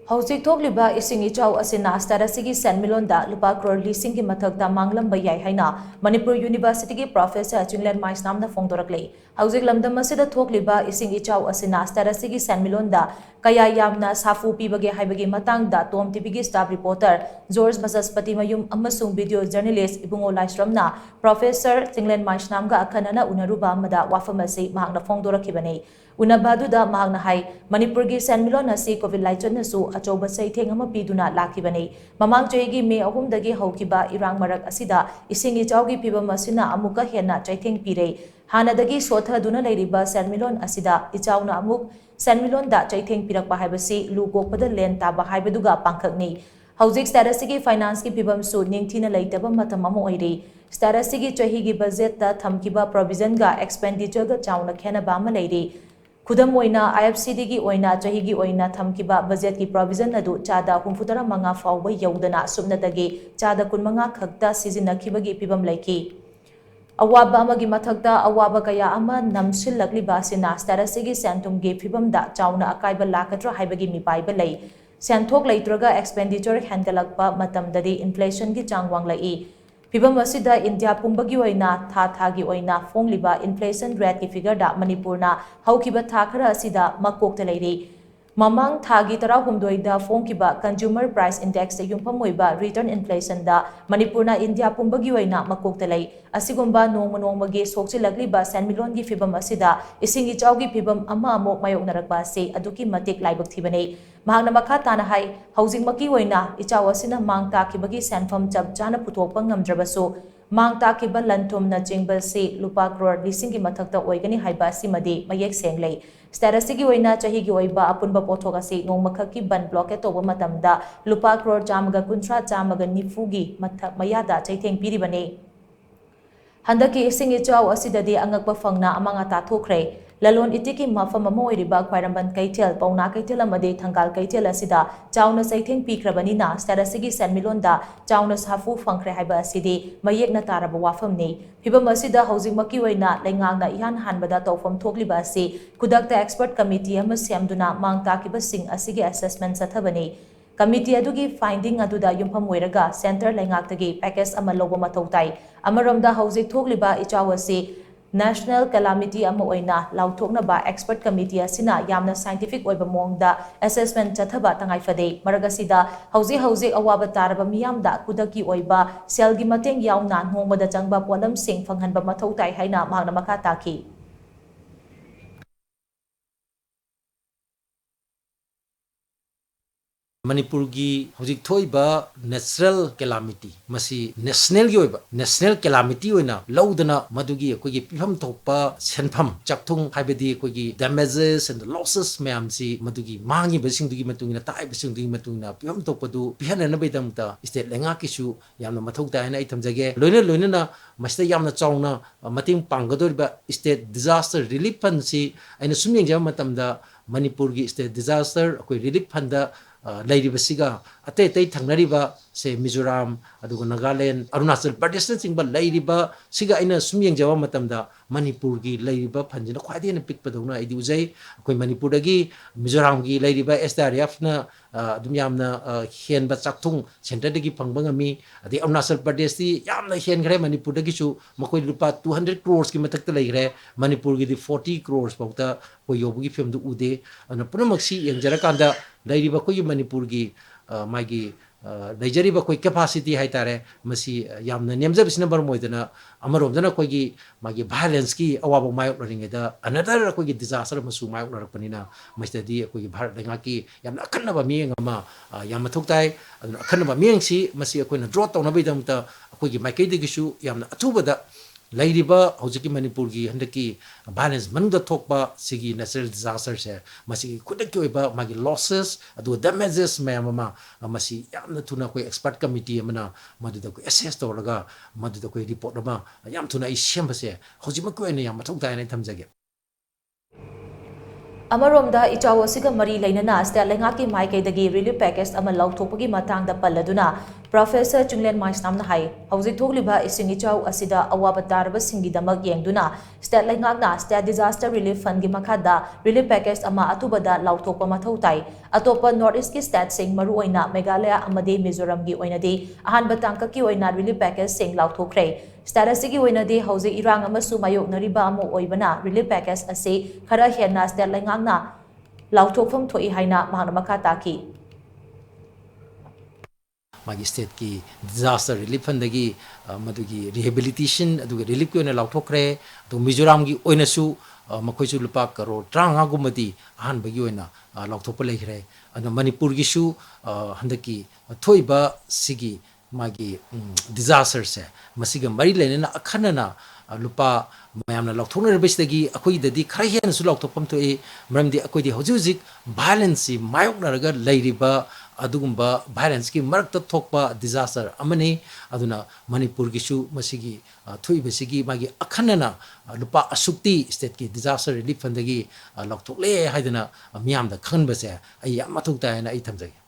Hauzik Togliba Ising Ichao Asina Starasigi San Milonda, Lupa Crore Lising Mathak Ta Manglam Bayai haina, Manipur University Professor Chinglen Maisnam phongdorakli. Hauzik Lamdam Masida Togliba Ising Ichao Asina Starasigi San Milonda, Kaya Yamna Safu Pibage Haibagi Matangda, TOMTV staff reporter, George Masaspati Mayum Amasung video journalist Ibungo Laisramna, Professor Chinglen Maisnam ga Akanana Unaruba Mada Wafamasi Mahang phongdorakibani. Unabaduda Mahang Hai, Manipur San Milon Asi COVID-19 Su Achoba Saiteng Amapiduna Lakibani, Mamang Jagi May Ahumdagi Hokiba, Irang Marak Asida, Ising Ichaugi Piba Masina Amuka Hena Chaiteng Pire, Hanadagi Sota Duna Ladiba San Milon Asida, Ichauna Amuk, San Milon da Chaiteng Pirak Bahibasi, Lugo Pada Len Taba Hibaduga Pankakni. Hauzik Starasigi Finance ki Pibam Su Ningtina Laitaba Matamamu Oiri, Starasigi Chahigi Bazet da Tamkiba Provision ga Expenditure ga Chauna Kenabama Lady. Kudam oina IFCD ki oina chahigi oina thamkiba budget ki provision adu chada humfutara manga fawba yaudana subnatagi chada kunmanga khakta sizinakibagi pibam laiki awaba amagi mathakta awaba kaya ama namsillakliba sina starasigi sentum ge pibam da chauna akaiba lakatra haibagi mipaiba lei senthok leitraga expenditure handgalakpa matamdadi inflation ki changwang lai Pibam asida India pumbagi oina thagi oina fongliba inflation rate ki figure da Manipurna haukiba Takhankhre asida makokta leiri Mamang thagi tarahumdoida fonkiba consumer price index da yumpamoiba return inflation da Manipurna India pumbagi oina makokta lei asigumba nongmagi sokchilakliba San Milon gi fibam asida Ising Ichao gi fibam ama amok mayoknarakba se aduki matik laibak thibane Mahangna makha tana hai housing maki oina Ichao asina mang takibagi senfam chap chana puthokpa ngamdrabasu mang takiba lantum na jingba se Lupa Crore Lising gi mathakta oigani haiba simadi mayek senglei Starasigi oina chahigi oiba apunba pothok ase ngongmakhaki ban block toba matamda Lupa Crore chamaga kunthra chamaga nifugi mathak mayada chaitheng piribane Handaki Ising Ichao asidadi angakpa fangna amanga Takhankhre Lalon itiki mafam amoiriba Khwairamban Kaitel Pauna Kaitel amade Thangal Kaitel asida Chauna Saitheng Pikrabanina Starasigi San Milonda Chauna Safu Phongkhre haiba asidi mayekna taraba wafamni Pibam asida housing maki oina lengangna ihan hanbada tawfam thokliba asi kudakta expert committee ama shemduna mang takiba sing asigi assessment sathabani Committee adugi finding aduda yumpham oiraga center lengaktagi package ama loba Mathou Tai amaromda hauzik thokliba Ichao asi National Calamity ama oina laothokpa expert committee asina yamna scientific oiba mongda assessment chathaba tangai fade maragasida hauzik awaba taraba miyamda kudaki oiba selgi mateng yauna hongmada changba polam sing phanghanba Mathou Tai haina mahna makha taki Manipur gi hojik thoiba natural calamity masi national gi oiba national calamity oina laudana madugi kogi piham thokpa senpham chakthung haibedi kogi damages and losses mayam si madugi mangi besing dugi matungina tai besing dugi matungina piham thokpadu pihana na bedamta state lenga kisu yamna Mathou Tai na ithamjage loina na masta yamna chawna mating panggadoriba state disaster relief fund si aina sumyeng jam matamda Manipur gi state disaster koi relief fund da Lairibasiga, Ate Tangnariba, say Mizoram, Adugo Nagaland, Arunachal Pradesh, but Lairiba, Siga in a Sumyang Java Matamda, Manipurgi, Lairiba, Panjina, quite in a pick Padona, Iduzay, Queen Manipuragi, Mizoramgi, Lairiba, Esther Yafna, Dumyamna, Hen Batsaktung, Sentadigi Pangbangami, the Arunachal Pradesh, Yamna Hen Gre, Manipudagishu, Makoi Lupa 200 crores, Kimatakale, Manipurgi, the 40 crores, Bauta, Yogi from the Ude, and a Punomaxi and Jarakanda. Lairiba ko Manipur gi magi laijariba koi capacity haitare masi yamna nemjabisna barmoidana amarodana ko gi magi violence ki awaba mayok ringeda another ko gi disaster masu mayok rakpanina mastadi ko gi bharat lenga ki yamna akhanaba mieng ama Mathou Tai akhanaba mieng si masi ko na draw tawna bidamta ko gi maikei digisu yamna athubada Lairiba hojiki Manipur gi handaki balance manungda thokpa sigi natural disaster se masi kudaki oiba magi losses adu damages mayamama masi yamna thuna koi expert committee amana maduda ko assess tawraga maduda ko report ama yam thuna I sembase hojima ko ene Mathou Tai na thamjage Amaromda Ichao asiga mari lainana state lengaki maikaidagi relief package ama laothokpagi matangda palladuna Professor Chinglen Maisnam na hai hauzik thokliba ising Ichao asida awaba tarba singidamak yengduna state lengakna state disaster relief fund gi makhada relief package ama Athubada laothokpa Mathou Tai atopa north east ki state sing maru oina Meghalaya amade Mizoram gi oinadi ahan batangka ki oina relief package sing laothokre Status gi oinadi hauzik irang amasu mayoknariba amu oibana relief package ase khara henna state lengakna laothokpham thoi haina mahna makha taki magi state ki disaster relief fund dagi madugi rehabilitation aduga relief ko na laothokre to Mizoram gi oina su makhoi su lupa crore 35 gumadi ahan bagi oina laothokpa lekhre anu Manipur gi su handaki thoiba sigi magi disaster se masiga mari lenena akhanana lupa mayamna laothokna rebesdagi akoi dadi khara hen su laothokpam thoi mramdi akoi di hojuzik violence mayokna raga leiriba adugumba violence ki marakta thokpa disaster amani aduna Manipur gi su masigi thoiba sigi magi akhanana lupa asukti state ki disaster relief fund dagi laothokle haidana miyam da khanba se ai Mathou Tai na ai thamjage